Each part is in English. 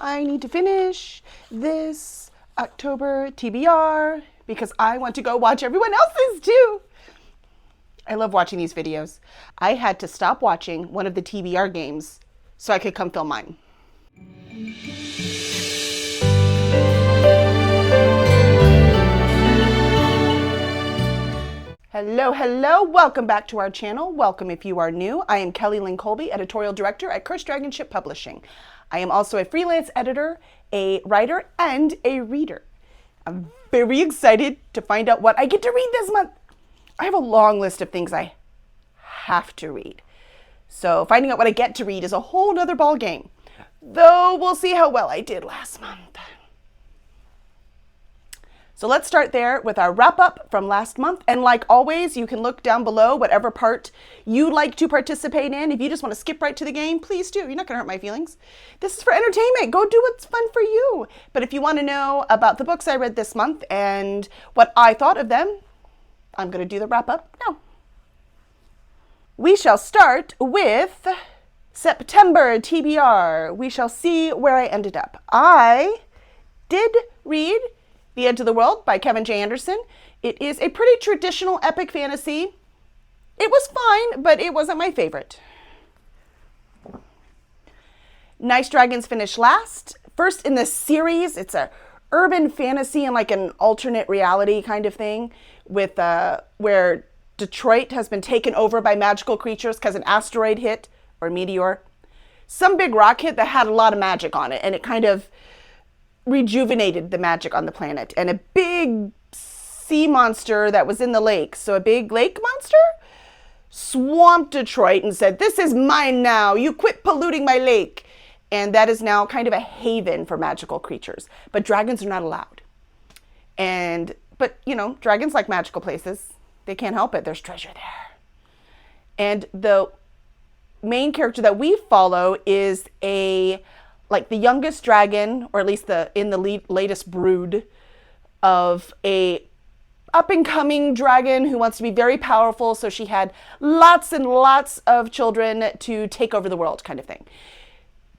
I need to finish this October TBR because I want to go watch everyone else's too. I love watching these videos. I had to stop watching one of the TBR games so I could come film mine. Hello, welcome back to our channel. Welcome if you are new. I am Kelly Lynn Colby, editorial director at Cursed Dragon Ship Publishing. I am also a freelance editor, a writer, and a reader. I'm very excited to find out what I get to read this month. I have a long list of things I have to read. So finding out what I get to read is a whole nother ball game. Though we'll see how well I did last month. So let's start there with our wrap up from last month. And like always, you can look down below whatever part you like to participate in. If you just want to skip right to the game, please do. You're not going to hurt my feelings. This is for entertainment. Go do what's fun for you. But if you want to know about the books I read this month and what I thought of them, I'm going to do the wrap up now. We shall start with September TBR. We shall see where I ended up. I did read The Edge of the World by Kevin J. Anderson. It is a pretty traditional epic fantasy. It was fine, but it wasn't my favorite. Nice Dragons finished last. First in the series, it's a urban fantasy and like an alternate reality kind of thing with where Detroit has been taken over by magical creatures because an asteroid hit, or meteor. Some big rock hit that had a lot of magic on it, and it kind of rejuvenated the magic on the planet. And a big sea monster that was in the lake, so a big lake monster, swamped Detroit and said, "This is mine now. You quit polluting my lake." And that is now kind of a haven for magical creatures. But dragons are not allowed. But you know, dragons like magical places. They can't help it. There's treasure there. And the main character that we follow is the youngest dragon, or at least latest brood of a up-and-coming dragon who wants to be very powerful. So she had lots and lots of children to take over the world, kind of thing.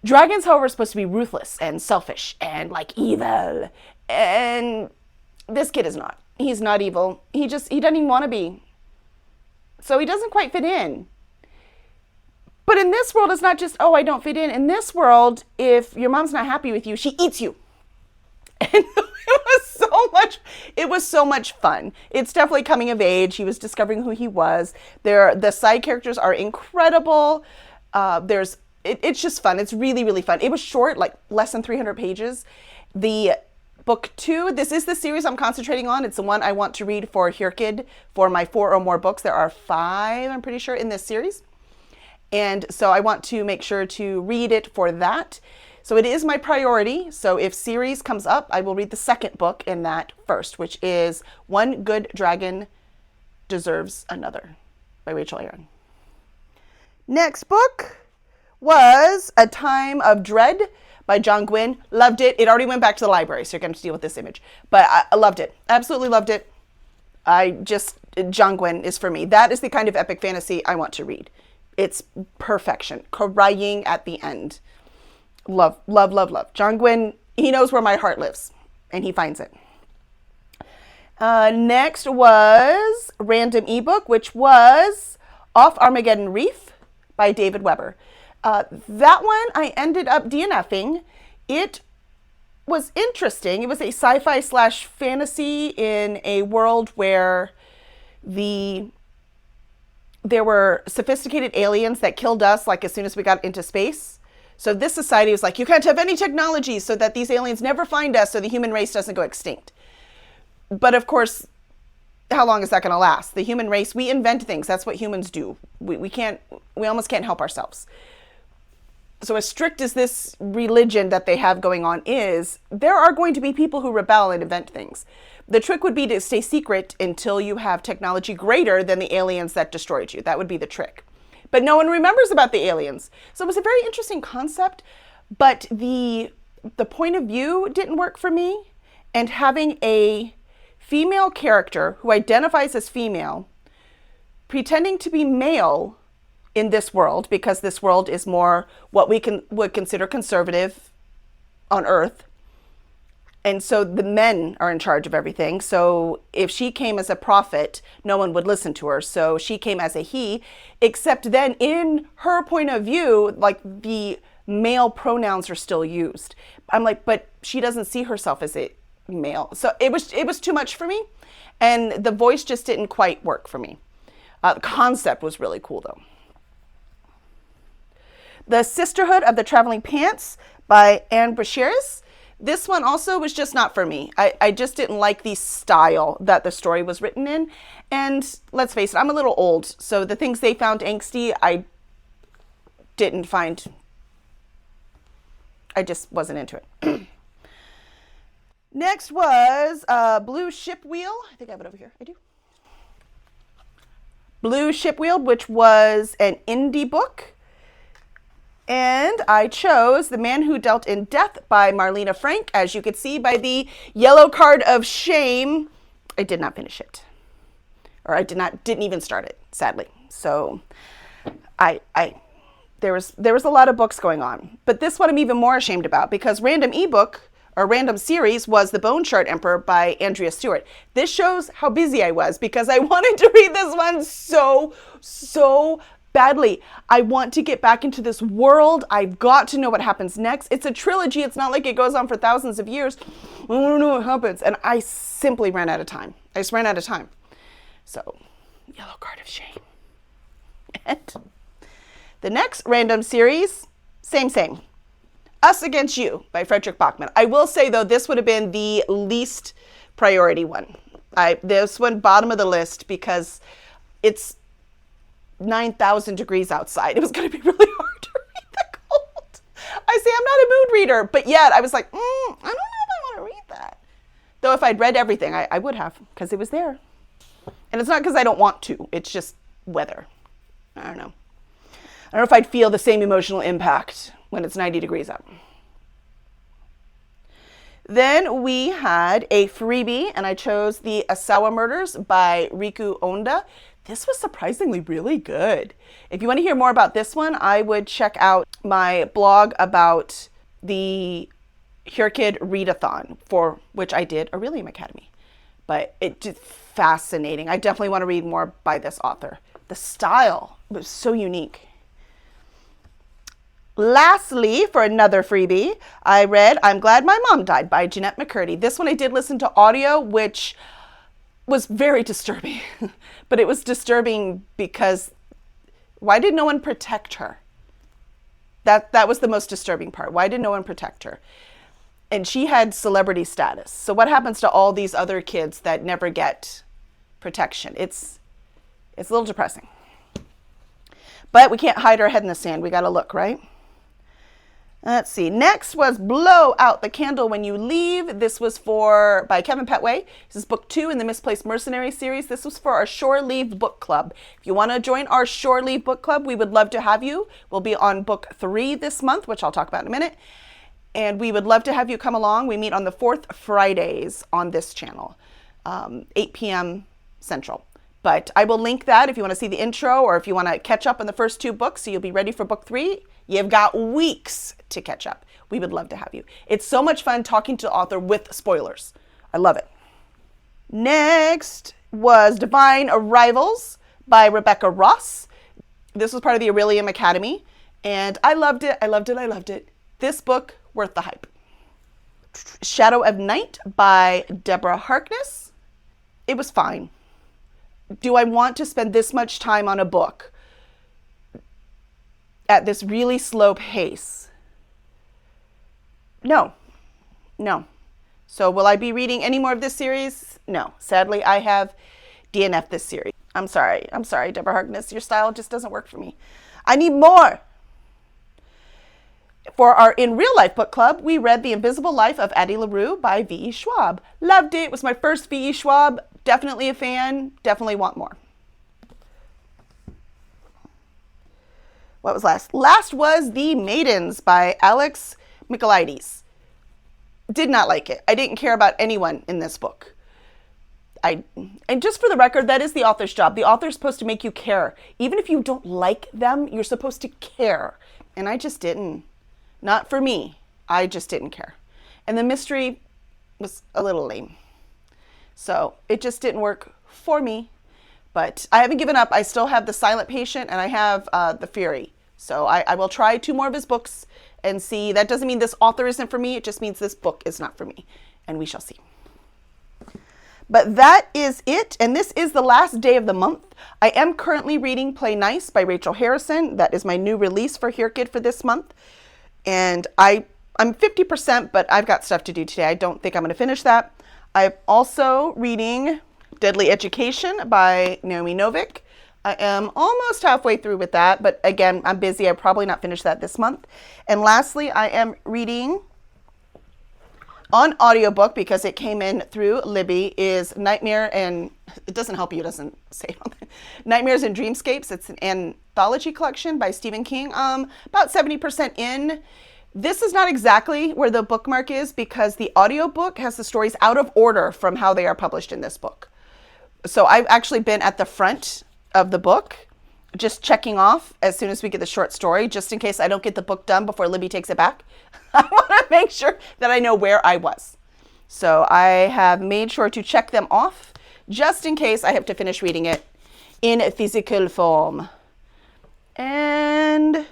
Dragons, however, are supposed to be ruthless and selfish and like evil. And this kid is not. He's not evil. He doesn't even want to be. So he doesn't quite fit in. But in this world, it's not just, oh, I don't fit in. In this world, if your mom's not happy with you, she eats you. And it was so much fun. It's definitely coming of age. He was discovering who he was. The side characters are incredible. It's just fun. It's really, really fun. It was short, like less than 300 pages. The book 2, this is the series I'm concentrating on. It's the one I want to read for Hirkid for my 4 or more books. There are 5, I'm pretty sure, in this series. And so I want to make sure to read it for that. So it is my priority. So if series comes up, I will read the second book in that first, which is One Good Dragon Deserves Another by Rachel Aaron. Next book was A Time of Dread by John Gwynne. Loved it. It already went back to the library, so you're going to deal with this image. But I loved it. Absolutely loved it. John Gwynne is for me. That is the kind of epic fantasy I want to read. It's perfection. Crying at the end. Love, love, love, love. John Gwynne, he knows where my heart lives, and he finds it. Next was Random Ebook, which was Off Armageddon Reef by David Weber. That one I ended up DNFing. It was interesting. It was a sci-fi / fantasy in a world where there were sophisticated aliens that killed us like as soon as we got into space. So this society was like, you can't have any technology so that these aliens never find us so the human race doesn't go extinct. But of course, how long is that going to last? The human race, we invent things. That's what humans do. We almost can't help ourselves. So as strict as this religion that they have going on is, there are going to be people who rebel and invent things. The trick would be to stay secret until you have technology greater than the aliens that destroyed you. That would be the trick. But no one remembers about the aliens. So it was a very interesting concept, but the point of view didn't work for me. And having a female character who identifies as female, pretending to be male in this world, because this world is more what we would consider conservative on Earth. And so the men are in charge of everything. So if she came as a prophet, no one would listen to her. So she came as a he, except then in her point of view, like the male pronouns are still used. I'm like, but she doesn't see herself as a male. So it was too much for me. And the voice just didn't quite work for me. The concept was really cool though. The Sisterhood of the Traveling Pants by Anne Brashears. This one also was just not for me. I just didn't like the style that the story was written in. And let's face it, I'm a little old. So the things they found angsty, I didn't find, I just wasn't into it. Next was Blue Ship Wheel. I think I have it over here. I do. Blue Ship Wheel, which was an indie book. And I chose The Man Who Dealt in Death by Marlena Frank. As you could see by the yellow card of shame, I did not finish it. Or I didn't even start it, sadly. So there was a lot of books going on. But this one I'm even more ashamed about because random ebook or random series was The Bone Shard Emperor by Andrea Stewart. This shows how busy I was because I wanted to read this one so badly. I want to get back into this world. I've got to know what happens next. It's a trilogy. It's not like it goes on for thousands of years. I want to know what happens. And I simply ran out of time. I just ran out of time. So, yellow card of shame. And the next random series, same. Us Against You by Frederick Bachman. I will say, though, this would have been the least priority one. This one, bottom of the list, because it's 9,000 degrees outside. It was going to be really hard to read the cold. I say I'm not a mood reader, but yet I was like, I don't know if I want to read that. Though if I'd read everything, I would have, because it was there. And it's not because I don't want to. It's just weather. I don't know. I don't know if I'd feel the same emotional impact when it's 90 degrees out. Then we had a freebie, and I chose The Asawa Murders by Riku Onda. This was surprisingly really good. If you want to hear more about this one, I would check out my blog about the HearKid Readathon, for which I did a Aurelium Academy. But it's fascinating. I definitely want to read more by this author. The style was so unique. Lastly, for another freebie, I read I'm Glad My Mom Died by Jeanette McCurdy. This one I did listen to audio, which was very disturbing. But it was disturbing because why did no one protect her? That was the most disturbing part. Why did no one protect her? And she had celebrity status. So what happens to all these other kids that never get protection? It's a little depressing. But we can't hide our head in the sand. We got to look, right? Let's see. Next was Blow Out the Candle When You Leave. This was by Kevin Petway. This is book 2 in the Misplaced Mercenary series. This was for our Shore Leave book club. If you want to join our Shore Leave book club, we would love to have you. We'll be on book 3 this month, which I'll talk about in a minute. And we would love to have you come along. We meet on the 4th Fridays on this channel, 8 p.m. Central. But I will link that if you want to see the intro or if you want to catch up on the first 2 books so you'll be ready for book 3. You've got weeks to catch up. We would love to have you. It's so much fun talking to the author with spoilers. I love it. Next was Divine Arrivals by Rebecca Ross. This was part of the Aurelium Academy, and I loved it. I loved it. This book, worth the hype. Shadow of Night by Deborah Harkness. It was fine. Do I want to spend this much time on a book at this really slow pace? No. So will I be reading any more of this series? No. Sadly, I have DNF'd this series. I'm sorry, Deborah Harkness. Your style just doesn't work for me. I need more. For our In Real Life book club, we read The Invisible Life of Addie LaRue by V.E. Schwab. Loved it. It was my first V.E. Schwab. Definitely a fan. Definitely want more. What was last? Last was The Maidens by Alex Michaelides. Did not like it. I didn't care about anyone in this book. And just for the record, that is the author's job. The author's supposed to make you care. Even if you don't like them, you're supposed to care. And I just didn't. Not for me. I just didn't care. And the mystery was a little lame. So it just didn't work for me. But I haven't given up. I still have The Silent Patient and I have The Fury. So I will try 2 more of his books and see. That doesn't mean this author isn't for me. It just means this book is not for me. And we shall see. But that is it. And this is the last day of the month. I am currently reading Play Nice by Rachel Harrison. That is my new release for Here Kid for this month. And I'm 50%, but I've got stuff to do today. I don't think I'm going to finish that. I'm also reading Deadly Education by Naomi Novik. I am almost halfway through with that, but again, I'm busy. I'll probably not finish that this month. And lastly, I am reading on audiobook, because it came in through Libby, is Nightmare, and it doesn't help you, it doesn't say it on there. Nightmares and Dreamscapes. It's an anthology collection by Stephen King. About 70% in. This is not exactly where the bookmark is, because the audiobook has the stories out of order from how they are published in this book. So I've actually been at the front of the book, just checking off as soon as we get the short story, just in case I don't get the book done before Libby takes it back. I want to make sure that I know where I was. So I have made sure to check them off, just in case I have to finish reading it in physical form. And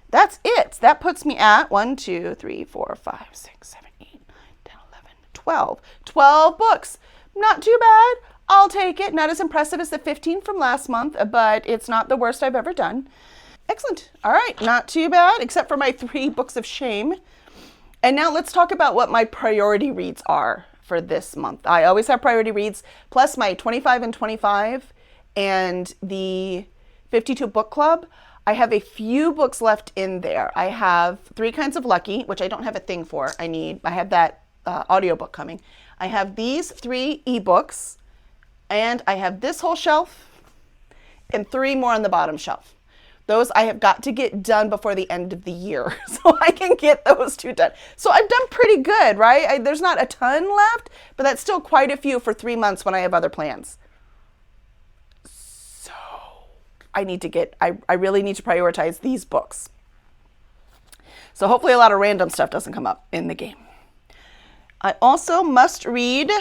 that's it. That puts me at 1, 2, 3, 4, 5, 6, 7, 8, 9, 10, 11, 12. 12 books. Not too bad. I'll take it. Not as impressive as the 15 from last month, but it's not the worst I've ever done. Excellent. All right. Not too bad, except for my 3 books of shame. And now let's talk about what my priority reads are for this month. I always have priority reads, plus my 25 and 25 and the 52 book club. I have a few books left in there. I have 3 Kinds of Lucky, which I don't have a thing for. I have that audiobook coming. I have these 3 ebooks, and I have this whole shelf and 3 more on the bottom shelf. Those I have got to get done before the end of the year, so I can get those 2 done. So I've done pretty good, right? There's not a ton left, but that's still quite a few for 3 months when I have other plans. So I really need to prioritize these books. So hopefully a lot of random stuff doesn't come up in the game. I also must read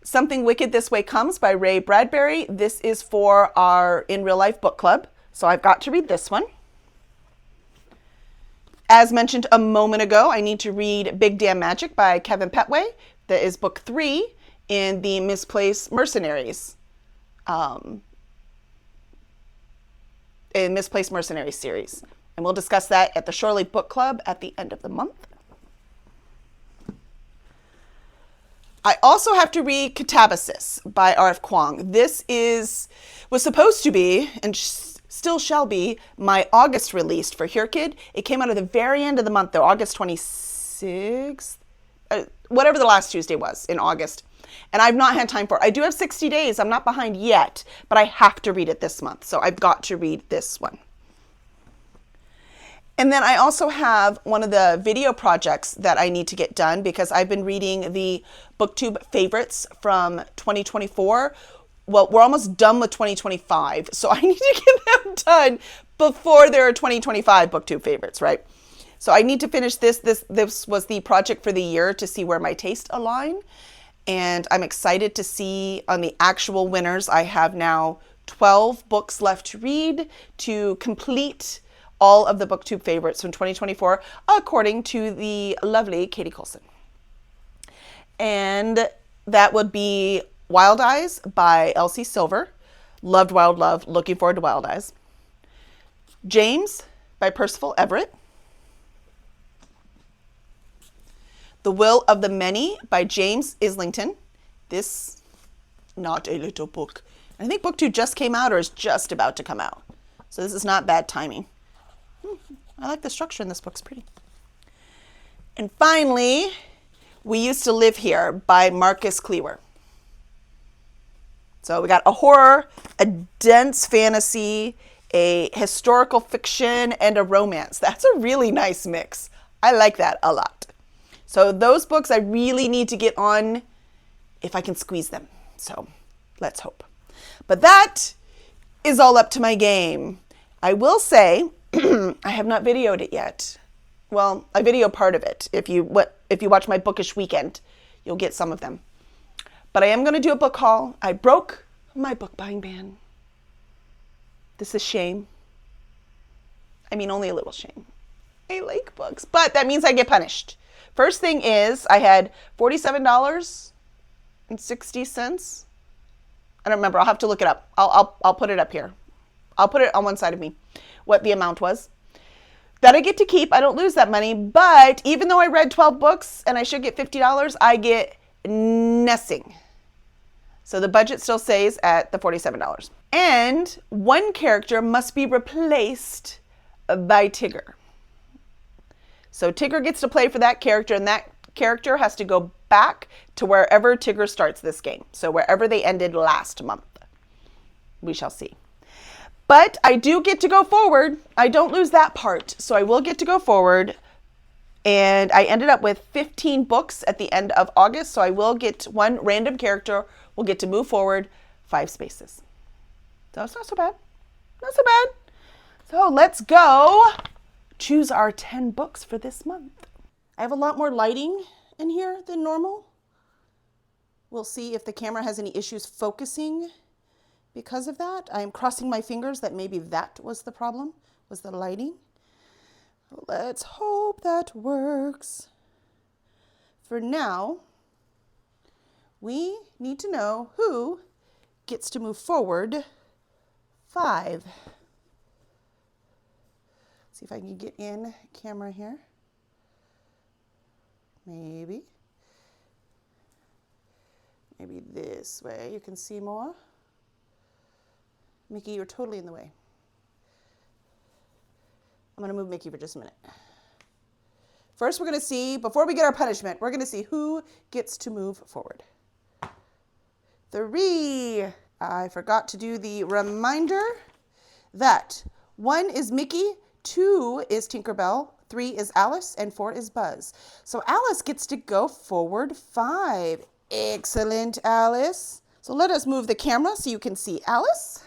Something Wicked This Way Comes by Ray Bradbury. This is for our In Real Life book club. So I've got to read this one. As mentioned a moment ago, I need to read Big Damn Magic by Kevin Petway. That is book 3 in the Misplaced Mercenaries series. And we'll discuss that at the Shorely Book Club at the end of the month. I also have to read Catabasis by R.F. Kuang. This was supposed to be, and still shall be, my August release for Here Kid. It came out at the very end of the month, though, August 26th, whatever the last Tuesday was in August. And I've not had time for it. I do have 60 days. I'm not behind yet, but I have to read it this month. So I've got to read this one. And then I also have one of the video projects that I need to get done, because I've been reading the BookTube Favorites from 2024. Well, we're almost done with 2025, so I need to get them done before there are 2025 BookTube Favorites, right? So I need to finish this. This was the project for the year to see where my tastes align. And I'm excited to see on the actual winners. I have now 12 books left to read to complete all of the BookTube Favorites from 2024, according to the lovely Katie Colson. And that would be Wild Eyes by Elsie Silver. Loved Wild Love. Looking forward to Wild Eyes. James by Percival Everett. The Will of the Many by James Islington. This, not a little book. I think BookTube just came out or is just about to come out. So this is not bad timing. I like the structure in this book. It's pretty. And finally, We Used to Live Here by Marcus Cleaver. So we got a horror, a dense fantasy, a historical fiction, and a romance. That's a really nice mix. I like that a lot. So those books I really need to get on if I can squeeze them. So let's hope. But that is all up to my game. I will say I have not videoed it yet. Well, I videoed part of it. If if you watch my bookish weekend, you'll get some of them. But I am going to do a book haul. I broke my book buying ban. This is shame. I mean, only a little shame. I like books, but that means I get punished. First thing is I had $47.60. I don't remember. I'll have to look it up. I'll put it up here. I'll put it on one side of me, what the amount was. That I get to keep. I don't lose that money, but even though I read 12 books and I should get $50, I get nothing. So the budget still stays at the $47. And one character must be replaced by Tigger. So Tigger gets to play for that character, and that character has to go back to wherever Tigger starts this game. So wherever they ended last month. We shall see. But I do get to go forward. I don't lose that part. So I will get to go forward. And I ended up with 15 books at the end of August. So I will get one random character will get to move forward 5 spaces. So it's not so bad. Not so bad. So let's go choose our 10 books for this month. I have a lot more lighting in here than normal. We'll see if the camera has any issues focusing because of that. I am crossing my fingers that maybe that was the problem, was the lighting. Let's hope that works. For now, we need to know who gets to move forward 5. See if I can get in camera here. Maybe this way you can see more. Mickey, you're totally in the way. I'm going to move Mickey for just a minute. First, we're going to see, before we get our punishment, we're going to see who gets to move forward. 3. I forgot to do the reminder that 1 is Mickey, 2 is Tinkerbell, 3 is Alice, and 4 is Buzz. So Alice gets to go forward 5. Excellent, Alice. So let us move the camera so you can see Alice.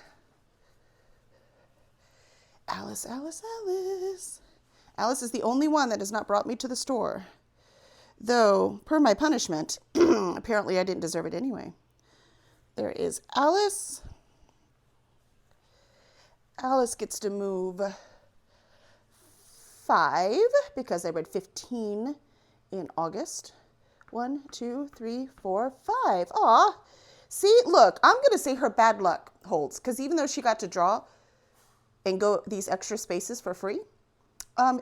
Alice, Alice, Alice. Alice is the only one that has not brought me to the store. Though, per my punishment, apparently I didn't deserve it anyway. There is Alice. Alice gets to move 5 because I read 15 in August. 1, 2, 3, 4, 5. Aw. See, look, I'm going to say her bad luck holds because even though she got to draw and go these extra spaces for free,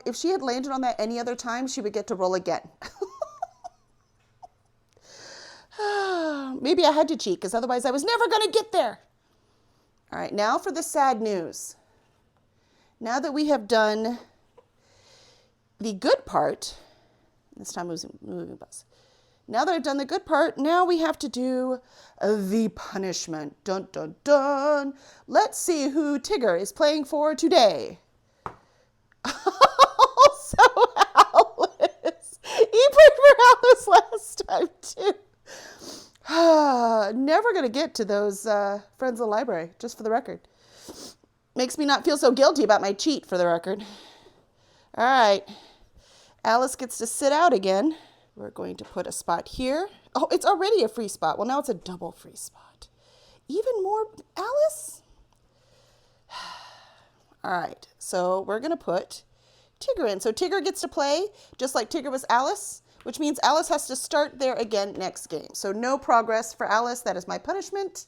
if she had landed on that any other time, she would get to roll again. Maybe I had to cheat because otherwise I was never going to get there. All right, now for the sad news. Now that we have done the good part, this time moving Buzz. Now that I've done the good part, now we have to do the punishment. Dun, dun, dun. Let's see who Tigger is playing for today. So Alice. He played for Alice last time too. Never going to get to those friends of the library, just for the record. Makes me not feel so guilty about my cheat, for the record. All right. Alice gets to sit out again. We're going to put a spot here. Oh, it's already a free spot. Well, now it's a double free spot. Even more Alice? All right. So we're going to put Tigger in. So Tigger gets to play just like Tigger was Alice, which means Alice has to start there again next game. So no progress for Alice. That is my punishment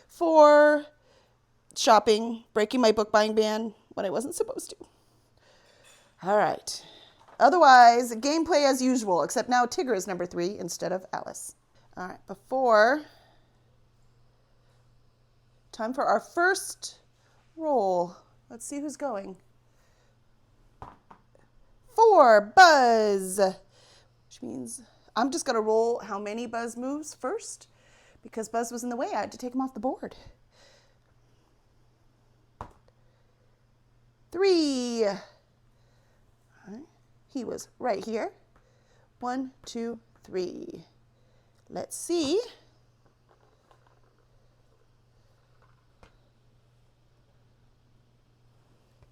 for shopping, breaking my book buying ban when I wasn't supposed to. All right. Otherwise, gameplay as usual, except now Tigger is number 3 instead of Alice. All right, time for our first roll. Let's see who's going. 4, Buzz. Which means I'm just going to roll how many Buzz moves first because Buzz was in the way. I had to take him off the board. 3. He was right here. 1, 2, 3. Let's see.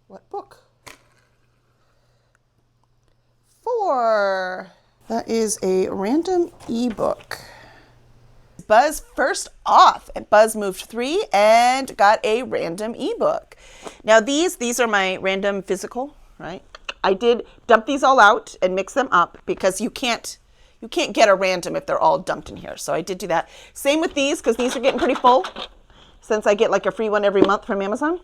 What book? 4. That is a random ebook. Buzz first off, and Buzz moved 3 and got a random ebook. Now these are my random physical, right? I did dump these all out and mix them up because you can't get a random if they're all dumped in here. So I did do that. Same with these, because these are getting pretty full since I get like a free one every month from Amazon.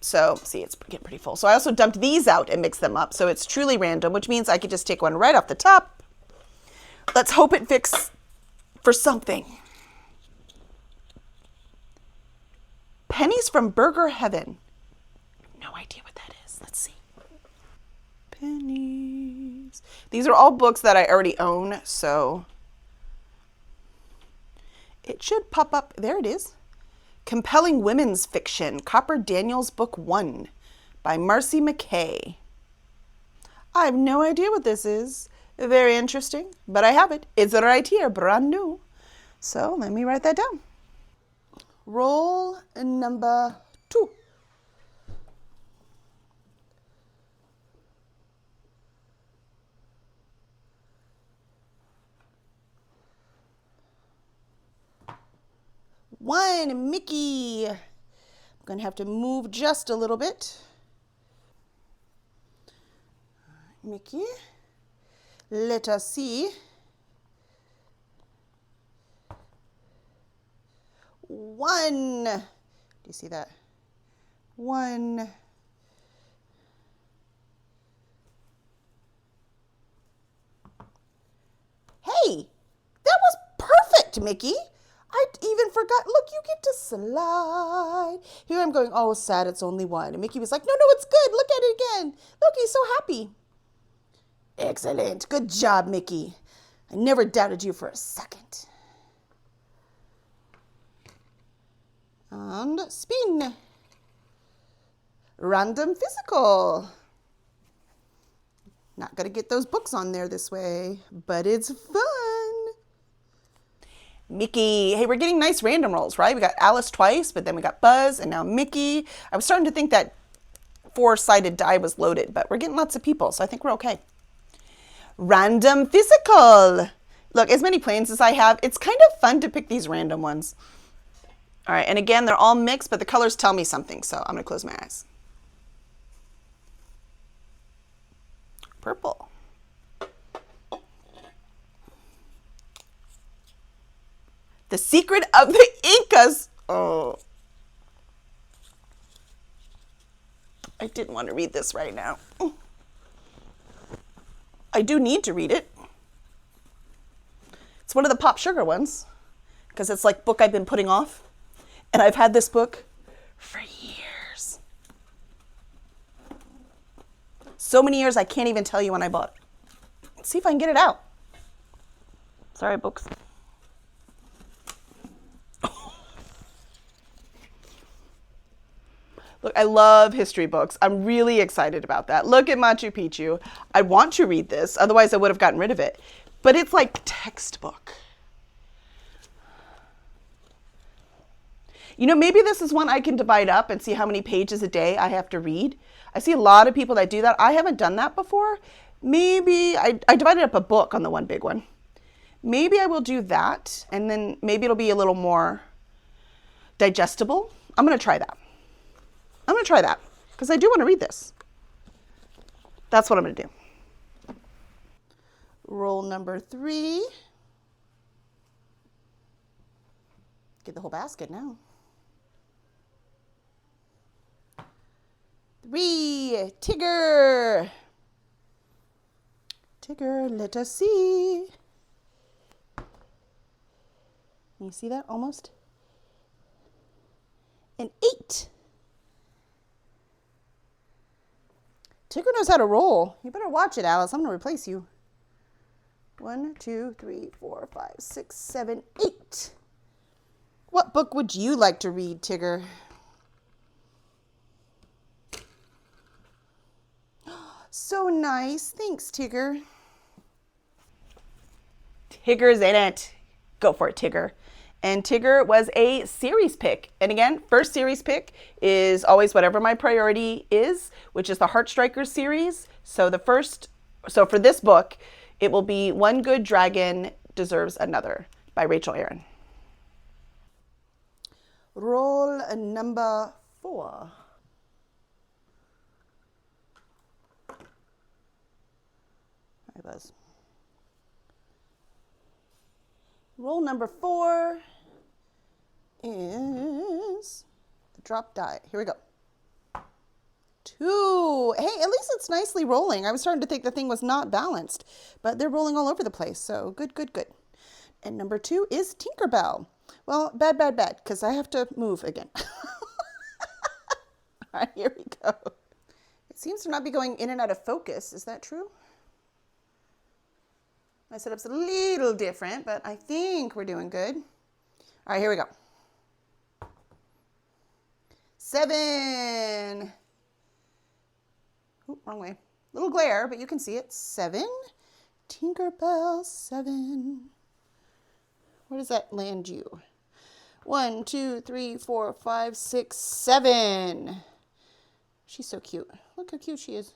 So see, it's getting pretty full. So I also dumped these out and mixed them up. So it's truly random, which means I could just take one right off the top. Let's hope it fits for something. Pennies from Burger Heaven. No idea what that is. Let's see. Pennies. These are all books that I already own, so it should pop up. There it is. Compelling Women's Fiction, Copper Daniels Book 1 by Marcy McKay. I have no idea what this is. Very interesting, but I have it. It's right here, brand new. So let me write that down. Roll number 2. One, Mickey. I'm going to have to move just a little bit. Mickey. Let us see. 1. Do you see that? 1. Hey, that was perfect, Mickey. I even forgot. Look, you get to slide. Here I'm going, oh, sad, it's only 1. And Mickey was like, no, it's good. Look at it again. Look, he's so happy. Excellent. Good job, Mickey. I never doubted you for a second. And spin. Random physical. Not going to get those books on there this way, but it's fun. Mickey. Hey, we're getting nice random rolls, right? We got Alice twice, but then we got Buzz, and now Mickey. I was starting to think that 4-sided die was loaded, but we're getting lots of people, so I think we're okay. Random physical. Look, as many planes as I have, it's kind of fun to pick these random ones. All right, and again, they're all mixed, but the colors tell me something, so I'm going to close my eyes. Purple. The Secret of the Incas. Oh. I didn't want to read this right now. I do need to read it. It's one of the Pop Sugar ones, because it's like book I've been putting off. And I've had this book for years. So many years I can't even tell you when I bought it. Let's see if I can get it out. Sorry, books. Look, I love history books. I'm really excited about that. Look at Machu Picchu. I want to read this, otherwise I would have gotten rid of it. But it's like textbook. You know, maybe this is one I can divide up and see how many pages a day I have to read. I see a lot of people that do that. I haven't done that before. Maybe I divided up a book on the one big one. Maybe I will do that, and then maybe it'll be a little more digestible. I'm going to try that. I'm going to try that because I do want to read this. That's what I'm going to do. Roll number 3. Get the whole basket now. 3, Tigger. Tigger, let us see. Can you see that almost? An 8. Tigger knows how to roll. You better watch it, Alice. I'm going to replace you. 1, 2, 3, 4, 5, 6, 7, 8. What book would you like to read, Tigger? So nice. Thanks, Tigger. Tigger's in it. Go for it, Tigger. And Tigger was a series pick. And again, first series pick is always whatever my priority is, which is the Heartstrikers series. So for this book, It will be One Good Dragon Deserves Another by Rachel Aaron. Roll number 4. Hi, Buzz. Roll number 4 is the drop die. Here we go. 2. Hey, at least it's nicely rolling. I was starting to think the thing was not balanced, but they're rolling all over the place. So good, good, good. And number 2 is Tinkerbell. Well, bad, because I have to move again. All right, here we go. It seems to not be going in and out of focus. Is that true? My setup's a little different, but I think we're doing good. All right, here we go. 7. Ooh, wrong way. Little glare, but you can see it. 7. Tinkerbell 7. Where does that land you? 1, 2, 3, 4, 5, 6, 7. She's so cute. Look how cute she is.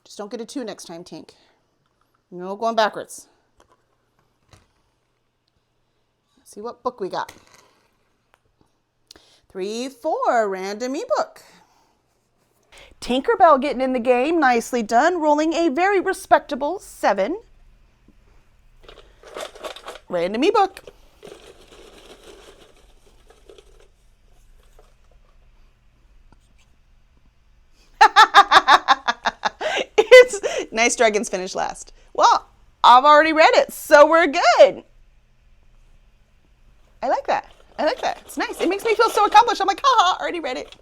Just don't get a 2 next time, Tink. No going backwards. Let's see what book we got. 3, 4, random ebook. Tinkerbell getting in the game. Nicely done. Rolling a very respectable 7. Random ebook. It's Nice Dragons finished last. Well, I've already read it, so we're good. I like that. I like that. It's nice. It makes me feel so accomplished. I'm like, haha, already read it.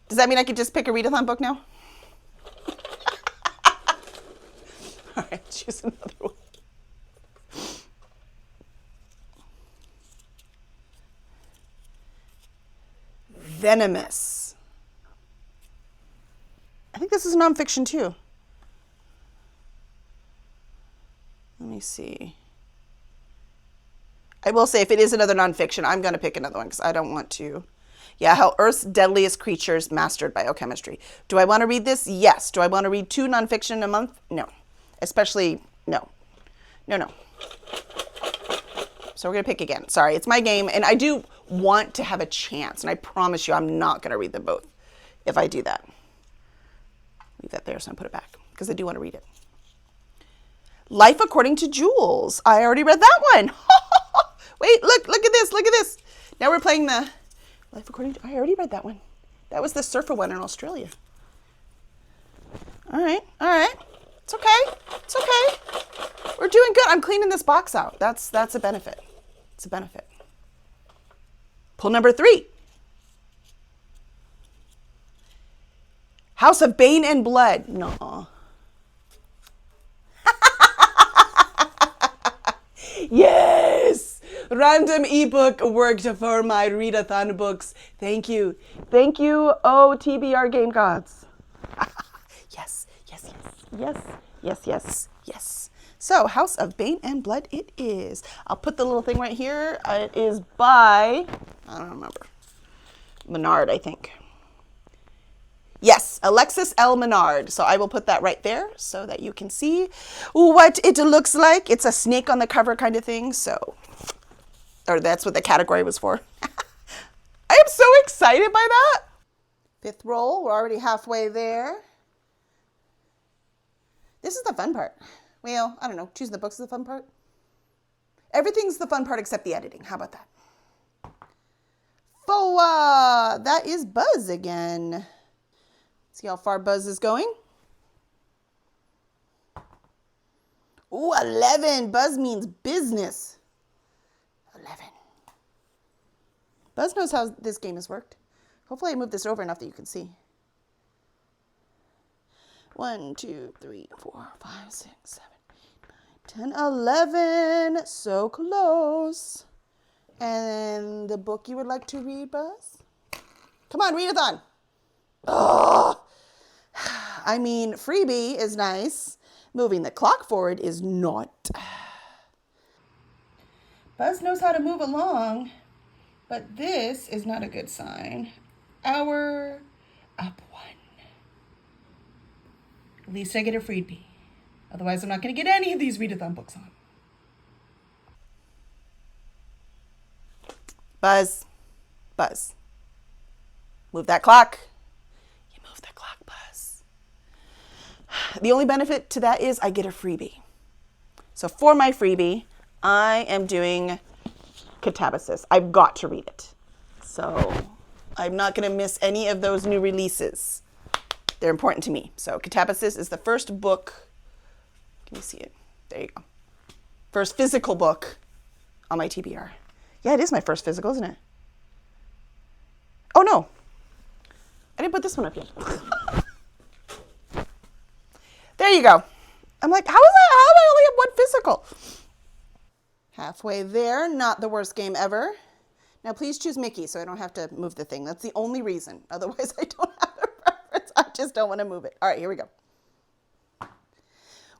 Does that mean I could just pick a readathon book now? All right, choose another one. Venomous. I think this is nonfiction too. Let me see. I will say if it is another nonfiction, I'm going to pick another one because I don't want to. Yeah, How Earth's Deadliest Creatures Mastered Biochemistry. Do I want to read this? Yes. Do I want to read 2 nonfiction a month? No. Especially, no. No. So we're going to pick again. Sorry, it's my game, and I do want to have a chance, and I promise you I'm not going to read them both if I do that. Leave that there so I put it back because I do want to read it. Life According to Jules. I already read that one. Wait, look at this. Now we're playing the Life According to... I already read that one. That was the surfer one in Australia. All right. It's okay. We're doing good. I'm cleaning this box out. That's a benefit. It's a benefit. Pull number 3. House of Bane and Blood. No. Yes! Random ebook worked for my readathon books. Thank you. Oh, TBR game gods. Yes. So, House of Bane and Blood it is. I'll put the little thing right here. It is by, I don't remember, Menard, I think. Yes, Alexis L. Menard. So I will put that right there so that you can see what it looks like. It's a snake on the cover kind of thing. Or that's what the category was for. I am so excited by that. 5th roll. We're already halfway there. This is the fun part. Well, I don't know. Choosing the books is the fun part. Everything's the fun part except the editing. How about that? FOA. That is Buzz again. See how far Buzz is going? Ooh, 11. Buzz means business. 11. Buzz knows how this game has worked. Hopefully I moved this over enough that you can see. 1, 2, 3, 4, 5, 6, 7, 8, 9, 10, 11. So close. And the book you would like to read, Buzz? Come on, readathon. Oh, I mean, freebie is nice. Moving the clock forward is not. Buzz knows how to move along, but this is not a good sign. Hour up 1. At least I get a freebie. Otherwise, I'm not going to get any of these readathon books on. Buzz. Buzz. Move that clock. You move the clock, Buzz. The only benefit to that is I get a freebie. So for my freebie, I am doing Catabasis. I've got to read it. So I'm not going to miss any of those new releases. They're important to me. So Catabasis is the first book. Can you see it? There you go. First physical book on my TBR. Yeah, it is my first physical, isn't it? Oh, no. I didn't put this one up yet. There you go. I'm like, how is that? How do I only have one physical? Halfway there. Not the worst game ever. Now, please choose Mickey so I don't have to move the thing. That's the only reason. Otherwise, I don't have a preference. I just don't want to move it. All right, here we go.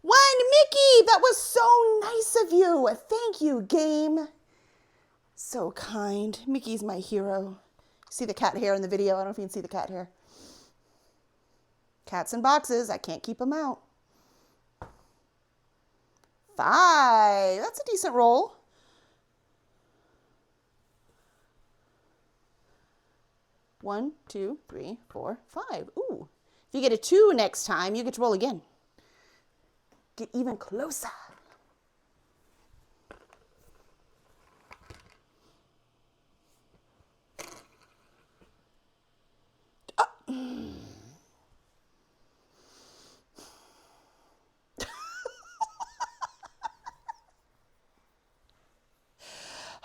One, Mickey! That was so nice of you. Thank you, game. So kind. Mickey's my hero. See the cat hair in the video? I don't know if you can see the cat hair. Cats in boxes. I can't keep them out. 5. That's a decent roll. 1, 2, 3, 4, 5. Ooh. If you get a 2 next time, you get to roll again. Get even closer.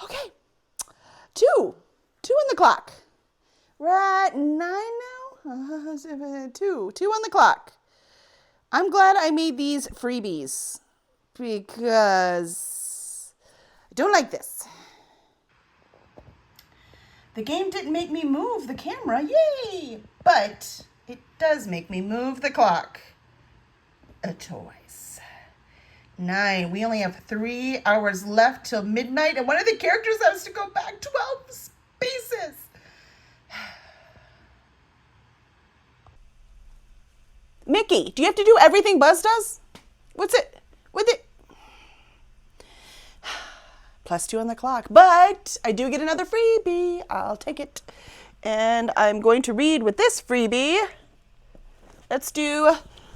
Okay. 2 on the clock. We're at 9 now. 2 on the clock. I'm glad I made these freebies because I don't like this. The game didn't make me move the camera, yay! But it does make me move the clock. Twice. 9. We only have 3 hours left till midnight, and one of the characters has to go back 12 spaces. Mickey, do you have to do everything Buzz does? What's it? With it? +2 on the clock. But I do get another freebie. I'll take it. And I'm going to read with this freebie. Let's do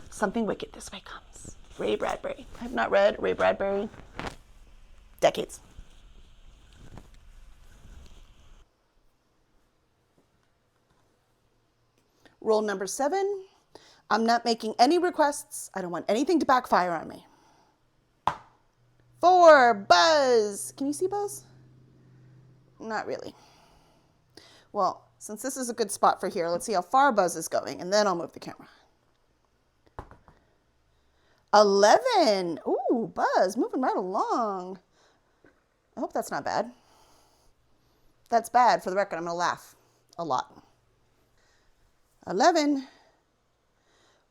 Something Wicked This Way Comes. Ray Bradbury. I have not read Ray Bradbury decades. Roll number 7. I'm not making any requests. I don't want anything to backfire on me. 4, Buzz. Can you see Buzz? Not really. Well, since this is a good spot for here, let's see how far Buzz is going, and then I'll move the camera. 11. Ooh, Buzz, moving right along. I hope that's not bad. That's bad. For the record, I'm going to laugh a lot. 11.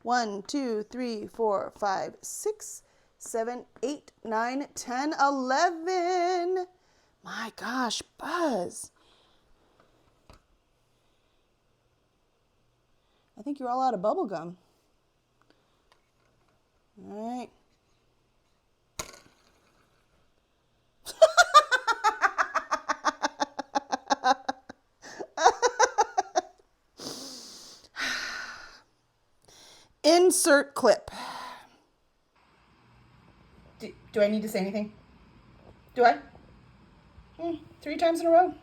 1, 2, 3, 4, 5, 6, 7, 8, 9, 10, 11. My gosh, Buzz. I think you're all out of bubble gum. All right. Insert clip. Do I need to say anything? Do I? 3 times in a row.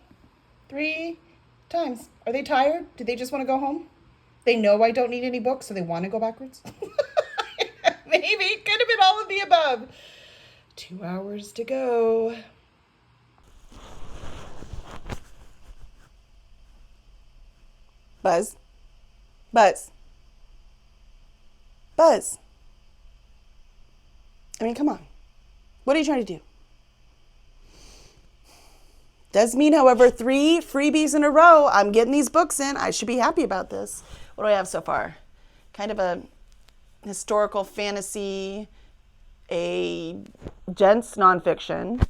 3 times. Are they tired? Do they just want to go home? They know I don't need any books, so they want to go backwards? Maybe. It could have been all of the above. 2 hours to go. Buzz. Buzz. Buzz. I mean, come on. What are you trying to do? Does mean, however, 3 freebies in a row. I'm getting these books in. I should be happy about this. What do I have so far? Kind of a historical fantasy, a gents nonfiction,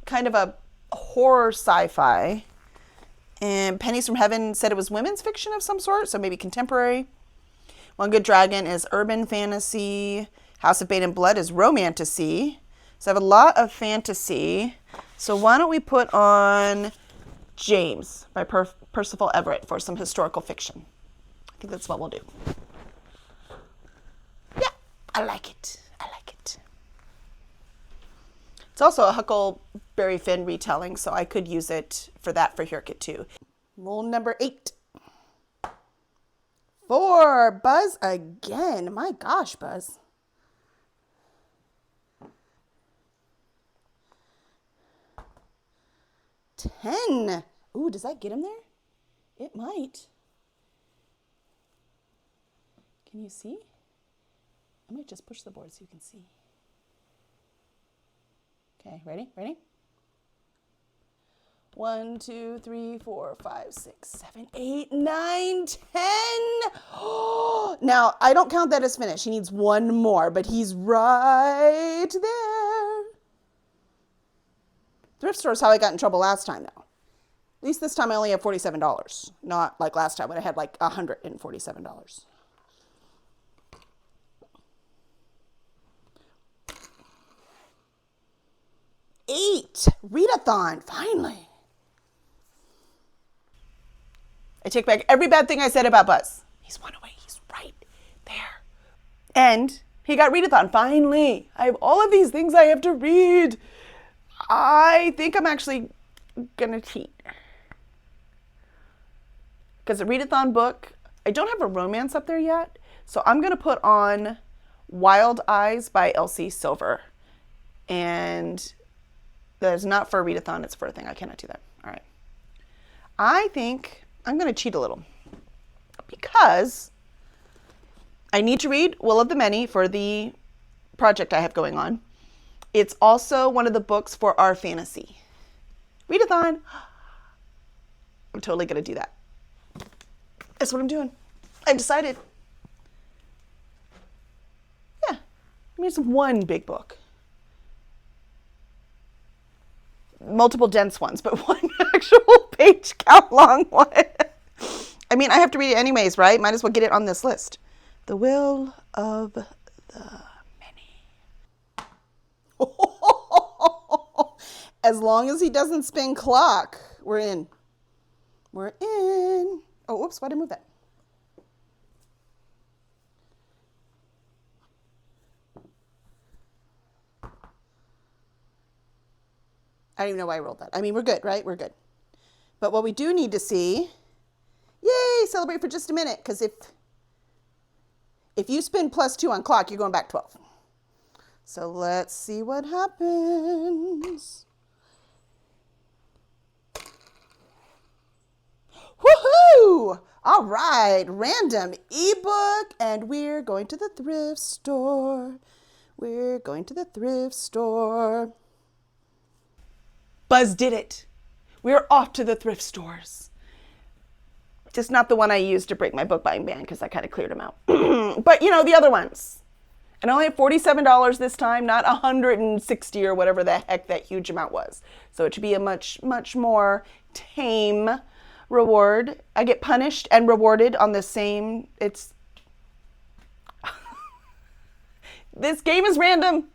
kind of a horror sci-fi, and Pennies from Heaven said it was women's fiction of some sort, so maybe contemporary. One Good Dragon is urban fantasy. House of Bane and Blood is romantasy. So I have a lot of fantasy. So why don't we put on James by Percival Everett for some historical fiction. I think that's what we'll do. Yeah, I like it. I like it. It's also a Huckleberry Finn retelling, so I could use it for that for Hurkit too. Roll number 8. 4. Buzz again. My gosh, Buzz. $10. Ooh, does that get him there? It might. Can you see? I might just push the board so you can see. Okay, ready? Ready? 1, 2, 3, 4, 5, 6, 7, 8, 9, 10. Now, I don't count that as finished. He needs one more, but he's right there. Thrift store is how I got in trouble last time, though. At least this time I only have $47, not like last time when I had like $147. $8. Readathon, finally. I take back every bad thing I said about Buzz. He's one away. He's right there. And he got Readathon, finally. I have all of these things I have to read. I think I'm actually going to cheat. Because a Readathon book, I don't have a romance up there yet. So I'm going to put on Wild Eyes by Elsie Silver. And that is not for a Readathon. It's for a thing. I cannot do that. All right. I think I'm going to cheat a little. Because I need to read Will of the Many for the project I have going on. It's also one of the books for our fantasy. Readathon. I'm totally going to do that. That's what I'm doing. I've decided. Yeah. I mean, it's one big book. Multiple dense ones, but one actual page count long one. I mean, I have to read it anyways, right? Might as well get it on this list. The Will of the Many. As long as he doesn't spin clock, we're in. We're in. Oh, whoops, why did I move that? I don't even know why I rolled that. I mean, we're good, right? We're good. But what we do need to see, yay, celebrate for just a minute, because if you spin +2 on clock, you're going back 12. So let's see what happens. Woohoo! All right, random ebook, and we're going to the thrift store. We're going to the thrift store. Buzz did it. We're off to the thrift stores. Just not the one I used to break my book buying ban because I kind of cleared them out. But you know, the other ones. And I only have $47 this time, not $160 or whatever the heck that huge amount was. So it should be a much, much more tame reward. I get punished and rewarded on the same. It's this game is random.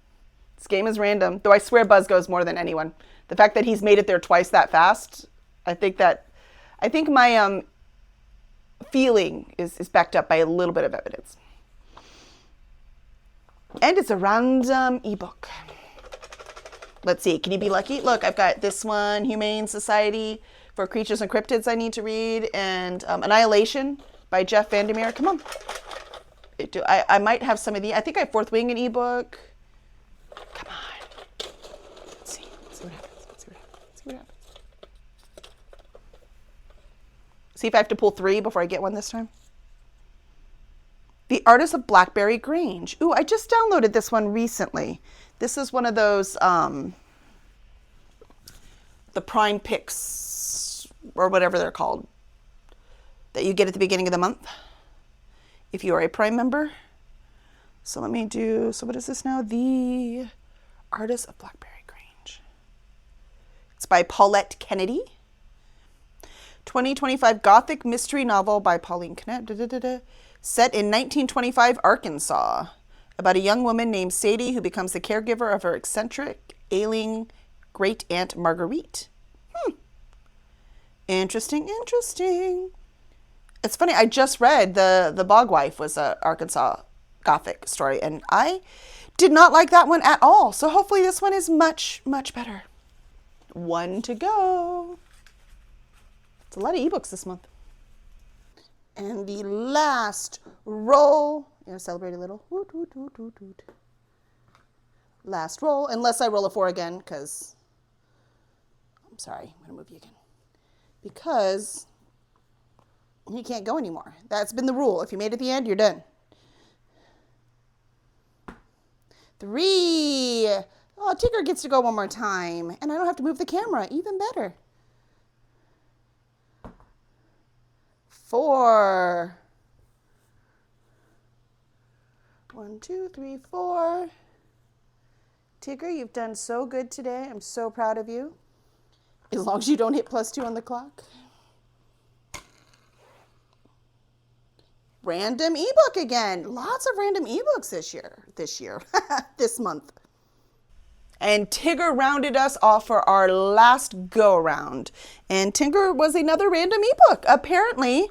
This game is random. Though I swear Buzz goes more than anyone. The fact that he's made it there twice that fast, I think my feeling is backed up by a little bit of evidence. And it's a random ebook. Let's see, can you be lucky? Look, I've got this one, Humane Society for Creatures and Cryptids I need to read, and Annihilation by Jeff Vandermeer. Come on. I might have some of the, I think I have Fourth Wing, an ebook. Come on. Let's see what happens. Let's see what happens. See if I have to pull 3 before I get one this time. The Artist of Blackberry Grange. Ooh, I just downloaded this one recently. This is one of those, the Prime Picks, or whatever they're called, that you get at the beginning of the month, if you are a Prime member. So let me do, so what is this now? The Artist of Blackberry Grange. It's by Paulette Kennedy. 2025 Gothic mystery novel by Pauline Kennedy. Set in 1925 Arkansas, about a young woman named Sadie who becomes the caregiver of her eccentric, ailing great-aunt Marguerite. Interesting, interesting. It's funny, I just read The Bog Wife was a Arkansas Gothic story, and I did not like that one at all. So hopefully this one is much, much better. One to go. It's a lot of ebooks this month. And the last roll. Celebrate a little. Woot, woot, woot, woot, woot. Last roll, unless I roll a 4 again, because I'm sorry, I'm going to move you again. Because you can't go anymore. That's been the rule. If you made it to the end, you're done. 3. Oh, Tigger gets to go one more time. And I don't have to move the camera. Even better. 4. 1, 2, 3, 4. Tigger, you've done so good today. I'm so proud of you. As long as you don't hit +2 on the clock. Random ebook again. Lots of random ebooks this month. And Tigger rounded us off for our last go around. And Tigger was another random ebook. Apparently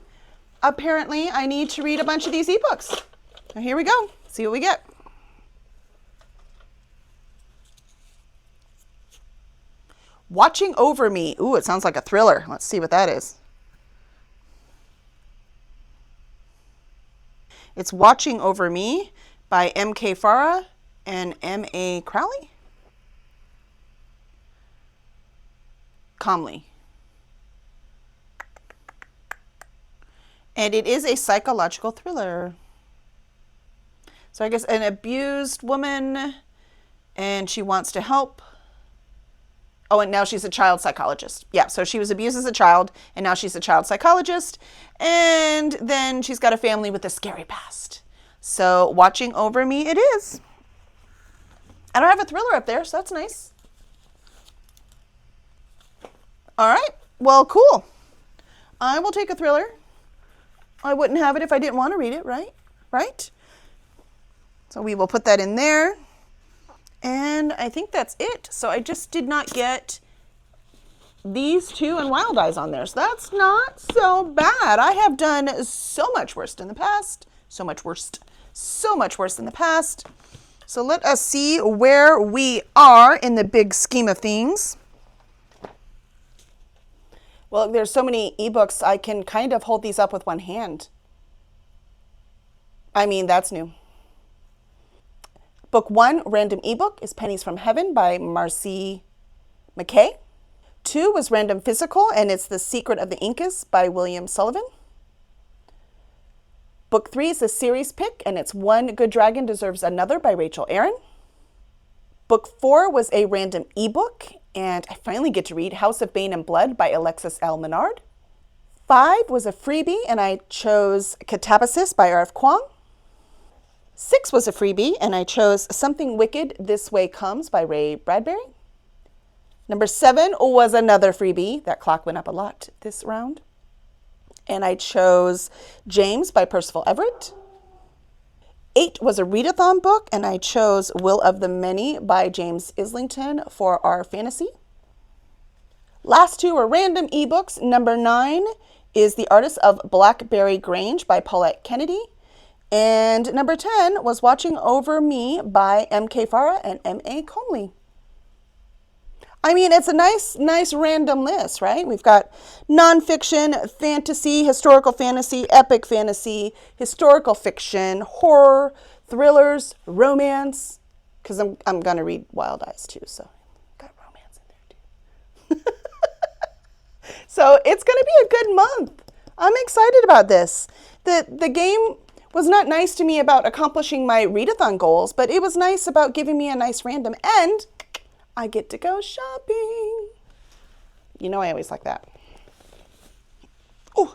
I need to read a bunch of these ebooks. Now here we go. See what we get. Watching Over Me. Ooh, it sounds like a thriller. Let's see what that is. It's Watching Over Me by M.K. Farah and M.A. Crowley. Calmly. And it is a psychological thriller. So I guess an abused woman, and she wants to help. Oh, and now she's a child psychologist. Yeah, so she was abused as a child, and now she's a child psychologist. And then she's got a family with a scary past. So Watching Over Me it is. I don't have a thriller up there, so that's nice. All right, well, cool. I will take a thriller. I wouldn't have it if I didn't want to read it, right? Right? So we will put that in there. And I think that's it. So I just did not get these 2 and Wild Eyes on there. So that's not so bad. I have done so much worse in the past. So much worse in the past. So let us see where we are in the big scheme of things. Well, there's so many ebooks, I can kind of hold these up with one hand. I mean, that's new. Book 1, random ebook, is Pennies from Heaven by Marcy McKay. 2 was random physical, and it's The Secret of the Incas by William Sullivan. Book 3 is a series pick, and it's One Good Dragon Deserves Another by Rachel Aaron. Book 4 was a random ebook, and I finally get to read House of Bane and Blood by Alexis L. Menard. 5 was a freebie, and I chose Catabasis by R.F. Kuang. 6 was a freebie, and I chose Something Wicked This Way Comes by Ray Bradbury. Number 7 was another freebie. That clock went up a lot this round. And I chose James by Percival Everett. 8 was a readathon book, and I chose Will of the Many by James Islington for our fantasy. Last 2 are random ebooks. Number 9 is The Artist of Blackberry Grange by Paulette Kennedy. And number 10 was Watching Over Me by M.K. Farah and M.A. Comley. I mean, it's a nice random list, right? We've got nonfiction, fantasy, historical fantasy, epic fantasy, historical fiction, horror, thrillers, romance. Because I'm going to read Wild Eyes too, so got romance in there too. So it's going to be a good month. I'm excited about this. The game was not nice to me about accomplishing my readathon goals, but it was nice about giving me a nice random, and I get to go shopping. You know I always like that. Ooh.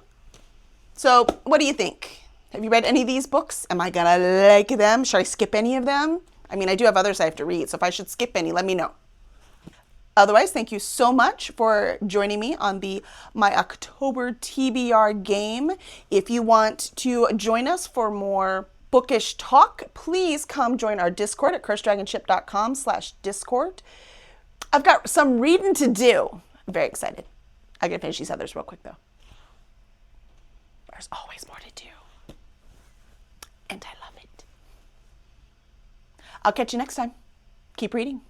So what do you think? Have you read any of these books? Am I gonna like them? Should I skip any of them? I mean, I do have others I have to read, so if I should skip any, let me know. Otherwise, thank you so much for joining me on my October TBR game. If you want to join us for more bookish talk, please come join our Discord at curseddragonship.com/Discord. I've got some reading to do. I'm very excited. I gotta finish these others real quick though. There's always more to do. And I love it. I'll catch you next time. Keep reading.